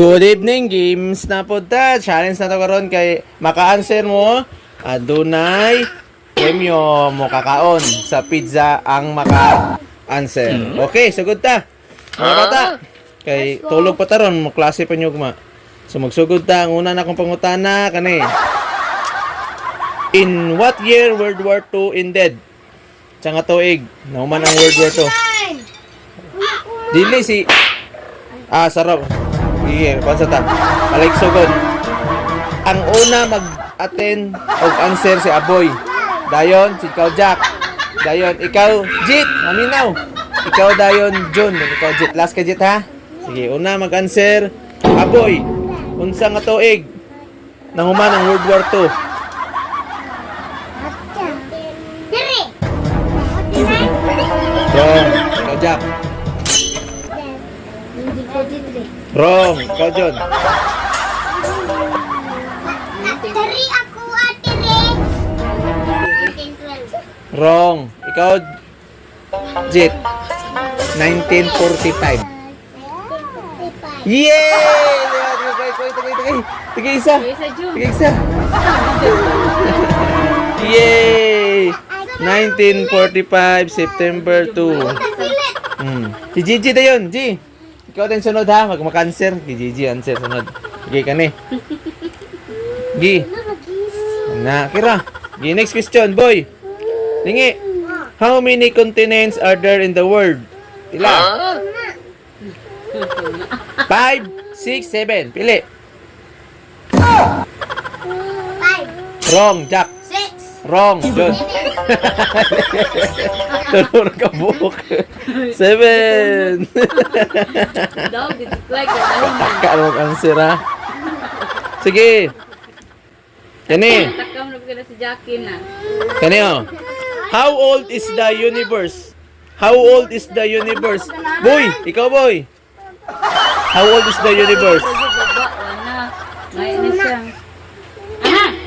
Good evening, games na po ta. Challenge na to karon kay maka-answer mo adunay premyo mo kakaon sa pizza ang maka-answer. Okay, sugod ta. Mga bata. Kay tulog pa taron mo klase pa nyo kuma. So magsugod ta ang una na kong pangutana kani. In what year World War II ended? Sa nga tuig, nauman ang World War II. Dili si sarap. Sige, pansa ta. Balik sugod. Ang una mag-attend og answer si Aboy. Dayon si ikaw Jack. Dayon ikaw Jit, maminaw. Ikaw dayon Jun, ikaw Jit. Last ka Jit ha. Sige, una mag-answer Aboy. Unsa nga tuig nanguman ang World War II? Wrong. Ikaw Jack. Wrong. Ikaw Jun. Dari ako atire. Wrong. Ikaw Jit. 1945. Yay! Tigay isa. Tigay isa. Yay! 1945 September 2. Si Gigi na yun, G. Ikaw din sunod ha, mag-cancer. Si Gigi answer sunod. Gigi ka ni. G. Na, kira. G, next question, boy. Tingi. How many continents are there in the world? Ila? 5, 6, 7. Pili. 5, Wrong, Jack. 6, Wrong, John. Tulur ka buhok. 7. Dog, it's like a diamond. Taka ang answer ha. Sige. Kani. Takam na pagkala si Jackie na. Kani oh. How old is the universe? How old is the universe? Boy, ikaw boy. How old is the universe? Baba, wala. Ngayon na siya.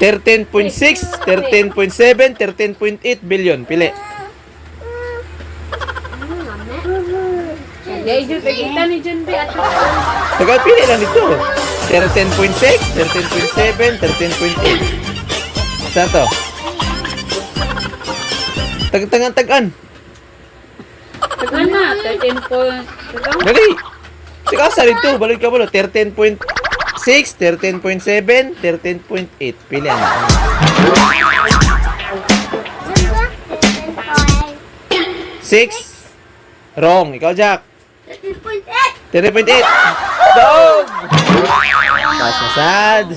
13.6, 13.7, 13.8 billion. Pili. Dahil dyan, pagkita ni John B. At Tagal pili lang dito. 13.6, 13.7, 13.8. Saan to? Tagan. tagan na, 13 point. Tagan. Dali. Sige, sa dito. Balik ka mo. 13.6, 13.7, 13.8. Pili ano. 6. Wrong. Ikaw, Jack. 13.8. Dog! Pasya sad.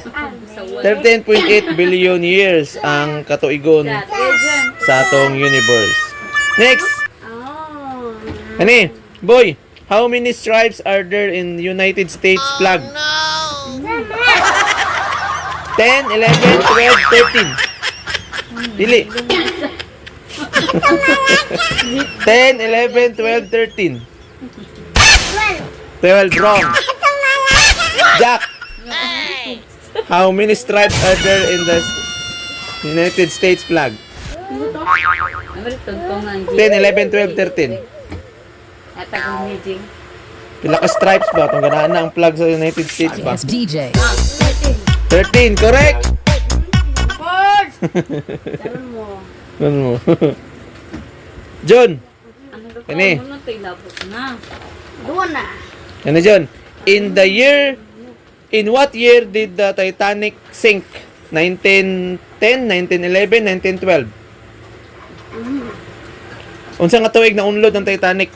13.8 billion years ang katuigon Dati dyan. sa atong universe. Next. Oh. Ani, boy, how many stripes are there in United States flag? 10, 11, 12, 13. Pili. 10, 11, 12, 13. 12 wrong. Jack. How many stripes are there in the United States flag? Ang balik tugtong nga ang 10, 11, 12, 13. At ang meeting. Pila ka stripes ba? Itong ganaan na ang flag sa United States ba? Yes, DJ. 13, correct? Daron mo. Ano mo? John, Ano ka Kani? mo na tilabot na. Doon na. ano John? In what year did the Titanic sink? 1910, 1911, 1912? Unsa nga tuig na unlod ang Titanic?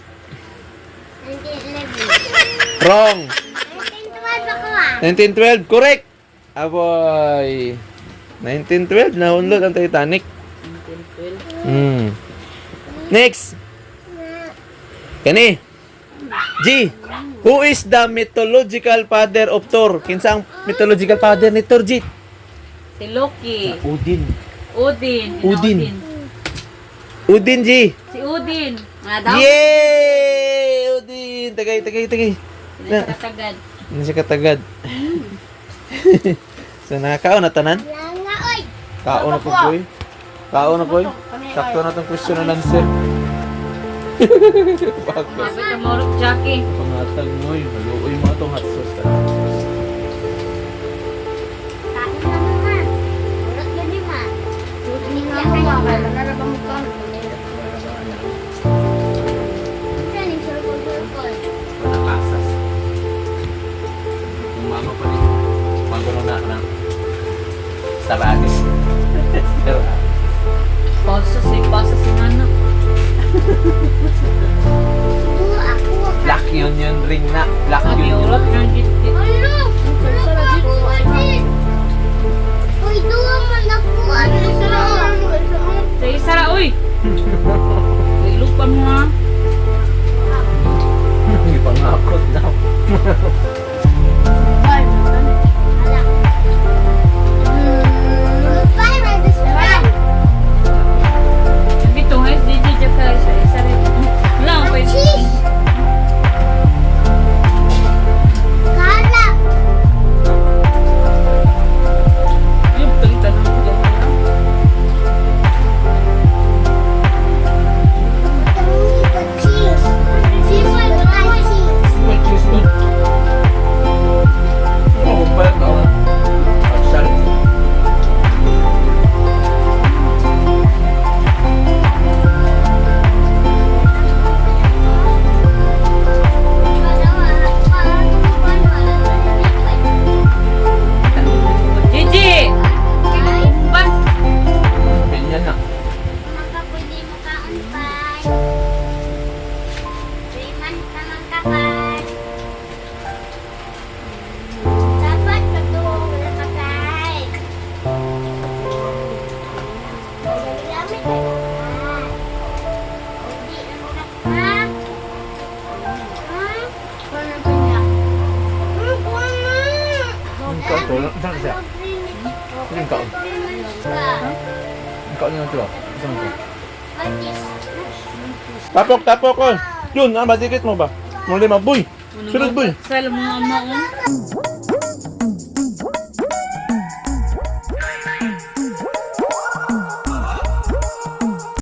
1911. Wrong. 1912 ako ah. 1912, correct. Aboy. 1912 na unlod ang Titanic. 12. Next. Kani. G. Who is the mythological father of Thor? Kinsa ang mythological father ni Thor, G? Si Loki. Udin. Udin. Udin. Udin, G. Si Udin. Nga daw. Yay! Udin. Tagay. Nakatagad. Ano siya katagad? So, nakakaon na tanan? Langa oy. Kaon na po, boy. Kaon na, boy. Sakto na itong question and answer. Bakit? Mabit ang morok, Jackie. Pangatag mo yun. Maluoy mo itong hot sauce. mama pa rin. Magulo na. Saragis. Pausa si Nana. Dua aku. Black Union ring na. Black Sabi Union. ulat ng gitgit. Ano? Ano aku atin? Uy, dua man ako. Ano Sa isa ra, uy! Ilupan mo ha. Hindi pa ngakot na. Alak. Bye, my best friend. Bito, guys, di ka isa rin. Wala, pwede. Cheese. Kala. Yung talitan ng ulo mo lang. Dami pa cheese. Cheese pa cheese. May cheese doon. Oo, pala ka. Pagsal. Gigi! Ban! Pilyan na. Makapwede mo kaunpay. Rayman ka magkapat. Dapat pagduwang wala patay. Gamit ay patay. Hindi na mo na ha? Wala ba niya? Wala! Ang kaon to. Saan siya? Ang kaon. Ang kaon na ito. Saan ito? Tapok ko. Yun, ang badikit mo ba? Muli maboy. Sunod boy. Sa mga ama, oh.